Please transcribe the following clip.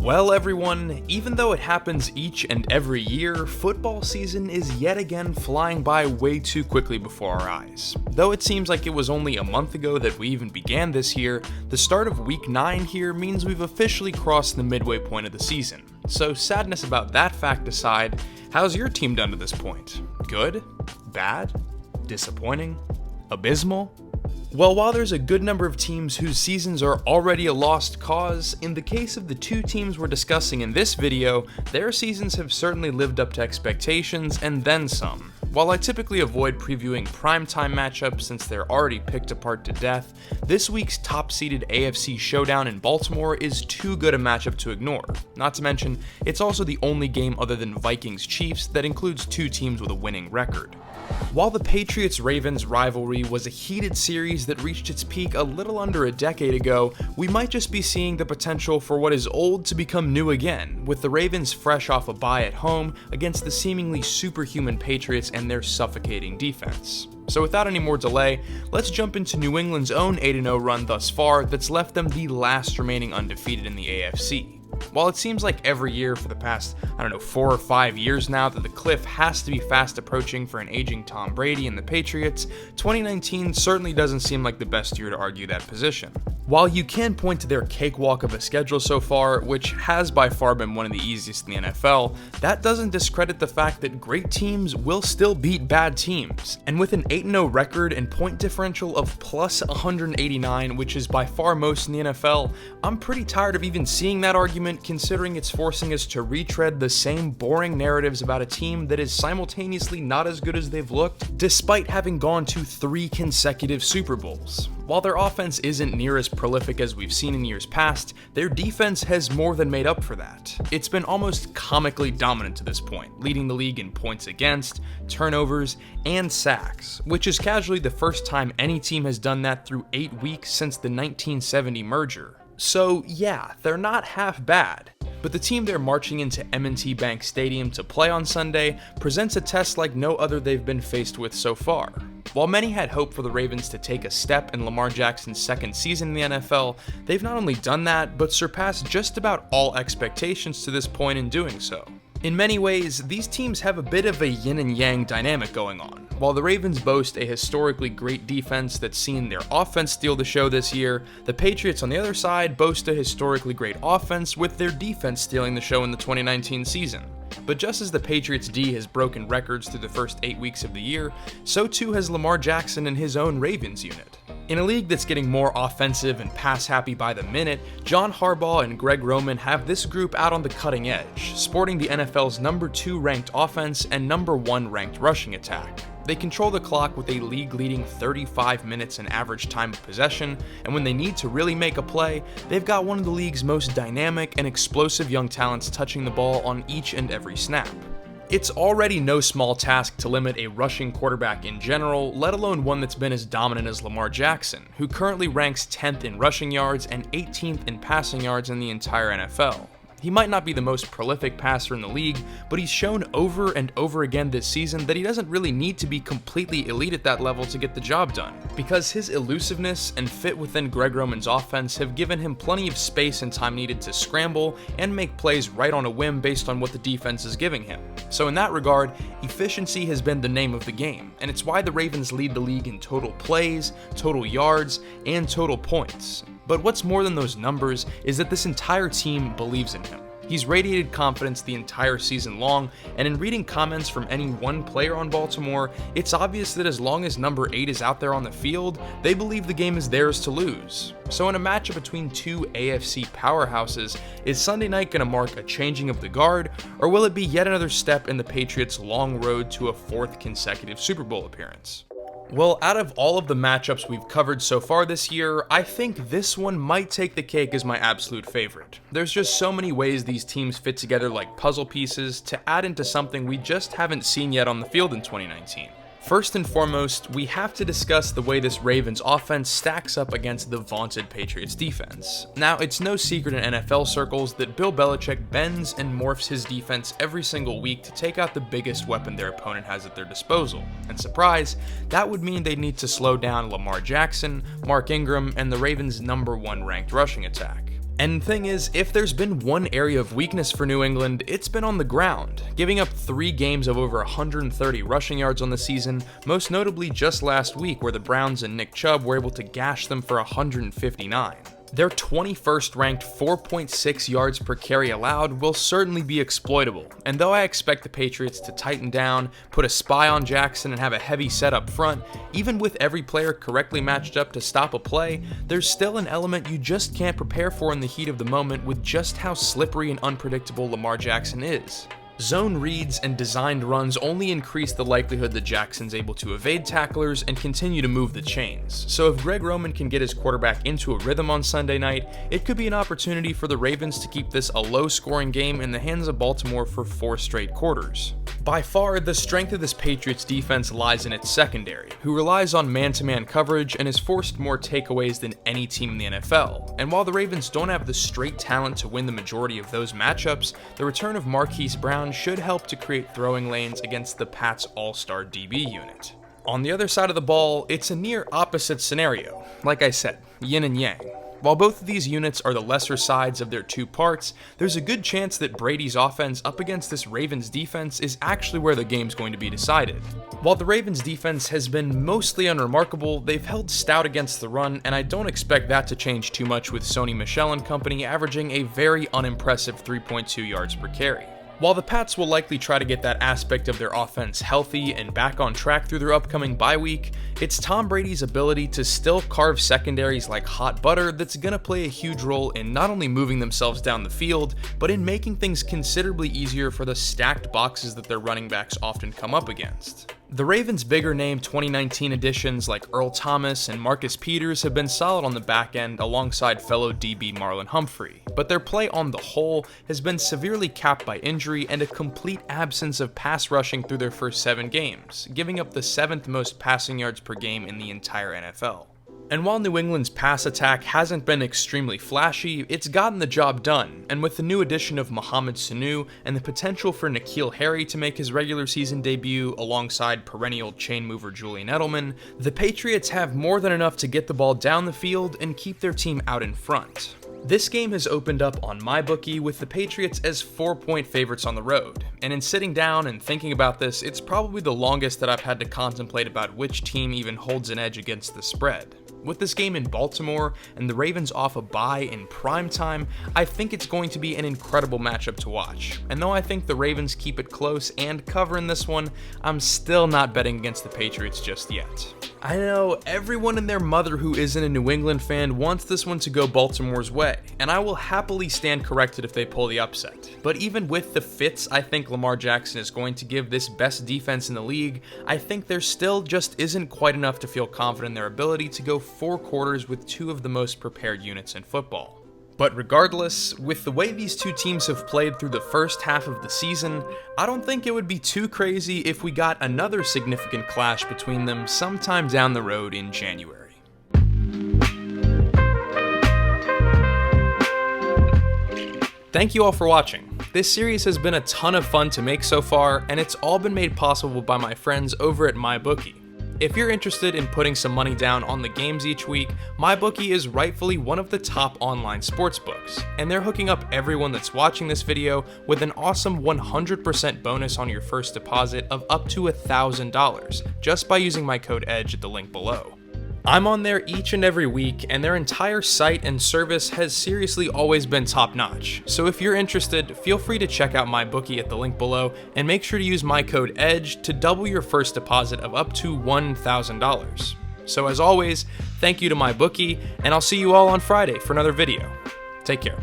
Well everyone, even though it happens each and every year, football season is yet again flying by way too quickly before our eyes. Though it seems like it was only a month ago that we even began this year, the start of week 9 here means we've officially crossed the midway point of the season. So sadness about that fact aside, how's your team done to this point? Good? Bad? Disappointing? Abysmal? Well, while there's a good number of teams whose seasons are already a lost cause, in the case of the two teams we're discussing in this video, their seasons have certainly lived up to expectations and then some. While I typically avoid previewing primetime matchups since they're already picked apart to death, this week's top-seeded AFC showdown in Baltimore is too good a matchup to ignore. Not to mention, it's also the only game other than Vikings-Chiefs that includes two teams with a winning record. While the Patriots-Ravens rivalry was a heated series that reached its peak a little under a decade ago, we might just be seeing the potential for what is old to become new again, with the Ravens fresh off a bye at home against the seemingly superhuman Patriots and their suffocating defense. So without any more delay, let's jump into New England's own 8-0 run thus far that's left them the last remaining undefeated in the AFC. While it seems like every year for the past, 4 or 5 years now that the cliff has to be fast approaching for an aging Tom Brady and the Patriots, 2019 certainly doesn't seem like the best year to argue that position. While you can point to their cakewalk of a schedule so far, which has by far been one of the easiest in the NFL, that doesn't discredit the fact that great teams will still beat bad teams. And with an 8-0 record and point differential of plus 189, which is by far most in the NFL, I'm pretty tired of even seeing that argument, considering it's forcing us to retread the same boring narratives about a team that is simultaneously not as good as they've looked, despite having gone to 3 consecutive Super Bowls. While their offense isn't near as prolific as we've seen in years past, their defense has more than made up for that. It's been almost comically dominant to this point, leading the league in points against, turnovers, and sacks, which is casually the first time any team has done that through 8 weeks since the 1970 merger. So yeah, they're not half bad. But the team they're marching into M&T Bank Stadium to play on Sunday presents a test like no other they've been faced with so far. While many had hoped for the Ravens to take a step in Lamar Jackson's second season in the NFL, they've not only done that, but surpassed just about all expectations to this point in doing so. In many ways, these teams have a bit of a yin and yang dynamic going on. While the Ravens boast a historically great defense that's seen their offense steal the show this year, the Patriots on the other side boast a historically great offense with their defense stealing the show in the 2019 season. But just as the Patriots' D has broken records through the first 8 weeks of the year, so too has Lamar Jackson and his own Ravens unit. In a league that's getting more offensive and pass-happy by the minute, John Harbaugh and Greg Roman have this group out on the cutting edge, sporting the NFL's number 2 ranked offense and number 1 ranked rushing attack. They control the clock with a league-leading 35 minutes in average time of possession, and when they need to really make a play, they've got one of the league's most dynamic and explosive young talents touching the ball on each and every snap. It's already no small task to limit a rushing quarterback in general, let alone one that's been as dominant as Lamar Jackson, who currently ranks 10th in rushing yards and 18th in passing yards in the entire NFL. He might not be the most prolific passer in the league, but he's shown over and over again this season that he doesn't really need to be completely elite at that level to get the job done, because his elusiveness and fit within Greg Roman's offense have given him plenty of space and time needed to scramble and make plays right on a whim based on what the defense is giving him. So in that regard, efficiency has been the name of the game, and it's why the Ravens lead the league in total plays, total yards, and total points. But what's more than those numbers is that this entire team believes in him. He's radiated confidence the entire season long, and in reading comments from any one player on Baltimore, it's obvious that as long as number 8 is out there on the field, they believe the game is theirs to lose. So in a matchup between two AFC powerhouses, is Sunday night going to mark a changing of the guard, or will it be yet another step in the Patriots' long road to a 4th consecutive Super Bowl appearance? Well, out of all of the matchups we've covered so far this year, I think this one might take the cake as my absolute favorite. There's just so many ways these teams fit together like puzzle pieces to add into something we just haven't seen yet on the field in 2019. First and foremost, we have to discuss the way this Ravens offense stacks up against the vaunted Patriots defense. Now, it's no secret in NFL circles that Bill Belichick bends and morphs his defense every single week to take out the biggest weapon their opponent has at their disposal. And surprise, that would mean they'd need to slow down Lamar Jackson, Mark Ingram, and the Ravens' number 1 ranked rushing attack. And the thing is, if there's been one area of weakness for New England, it's been on the ground, giving up 3 games of over 130 rushing yards on the season, most notably just last week where the Browns and Nick Chubb were able to gash them for 159. Their 21st ranked 4.6 yards per carry allowed will certainly be exploitable, and though I expect the Patriots to tighten down, put a spy on Jackson, and have a heavy set up front, even with every player correctly matched up to stop a play, there's still an element you just can't prepare for in the heat of the moment with just how slippery and unpredictable Lamar Jackson is. Zone reads and designed runs only increase the likelihood that Jackson's able to evade tacklers and continue to move the chains. So if Greg Roman can get his quarterback into a rhythm on Sunday night, it could be an opportunity for the Ravens to keep this a low-scoring game in the hands of Baltimore for 4 straight quarters. By far, the strength of this Patriots defense lies in its secondary, who relies on man-to-man coverage and has forced more takeaways than any team in the NFL. And while the Ravens don't have the straight talent to win the majority of those matchups, the return of Marquise Brown should help to create throwing lanes against the Pats' all-star DB unit. On the other side of the ball, it's a near opposite scenario. Like I said, yin and yang. While both of these units are the lesser sides of their 2 parts, there's a good chance that Brady's offense up against this Ravens defense is actually where the game's going to be decided. While the Ravens defense has been mostly unremarkable, they've held stout against the run, and I don't expect that to change too much with Sony Michel and company averaging a very unimpressive 3.2 yards per carry. While the Pats will likely try to get that aspect of their offense healthy and back on track through their upcoming bye week, it's Tom Brady's ability to still carve secondaries like hot butter that's going to play a huge role in not only moving themselves down the field, but in making things considerably easier for the stacked boxes that their running backs often come up against. The Ravens' bigger name 2019 additions like Earl Thomas and Marcus Peters have been solid on the back end alongside fellow DB Marlon Humphrey, but their play on the whole has been severely capped by injury and a complete absence of pass rushing through their first 7 games, giving up the 7th most passing yards per game in the entire NFL. And while New England's pass attack hasn't been extremely flashy, it's gotten the job done, and with the new addition of Mohamed Sanu and the potential for N'Keal Harry to make his regular season debut alongside perennial chain mover Julian Edelman, the Patriots have more than enough to get the ball down the field and keep their team out in front. This game has opened up on MyBookie with the Patriots as 4-point favorites on the road, and in sitting down and thinking about this, it's probably the longest that I've had to contemplate about which team even holds an edge against the spread. With this game in Baltimore and the Ravens off a bye in Primetime, I think it's going to be an incredible matchup to watch. And though I think the Ravens keep it close and cover in this one, I'm still not betting against the Patriots just yet. I know everyone and their mother who isn't a New England fan wants this one to go Baltimore's way, and I will happily stand corrected if they pull the upset. But even with the fits I think Lamar Jackson is going to give this best defense in the league, I think there still just isn't quite enough to feel confident in their ability to go 4 quarters with 2 of the most prepared units in football. But regardless, with the way these 2 teams have played through the first half of the season, I don't think it would be too crazy if we got another significant clash between them sometime down the road in January. Thank you all for watching. This series has been a ton of fun to make so far, and it's all been made possible by my friends over at MyBookie. If you're interested in putting some money down on the games each week, MyBookie is rightfully one of the top online sportsbooks, and they're hooking up everyone that's watching this video with an awesome 100% bonus on your first deposit of up to $1,000 just by using my code EDGE at the link below. I'm on there each and every week, and their entire site and service has seriously always been top-notch. So if you're interested, feel free to check out MyBookie at the link below, and make sure to use my code EDGE to double your first deposit of up to $1,000. So as always, thank you to MyBookie, and I'll see you all on Friday for another video. Take care.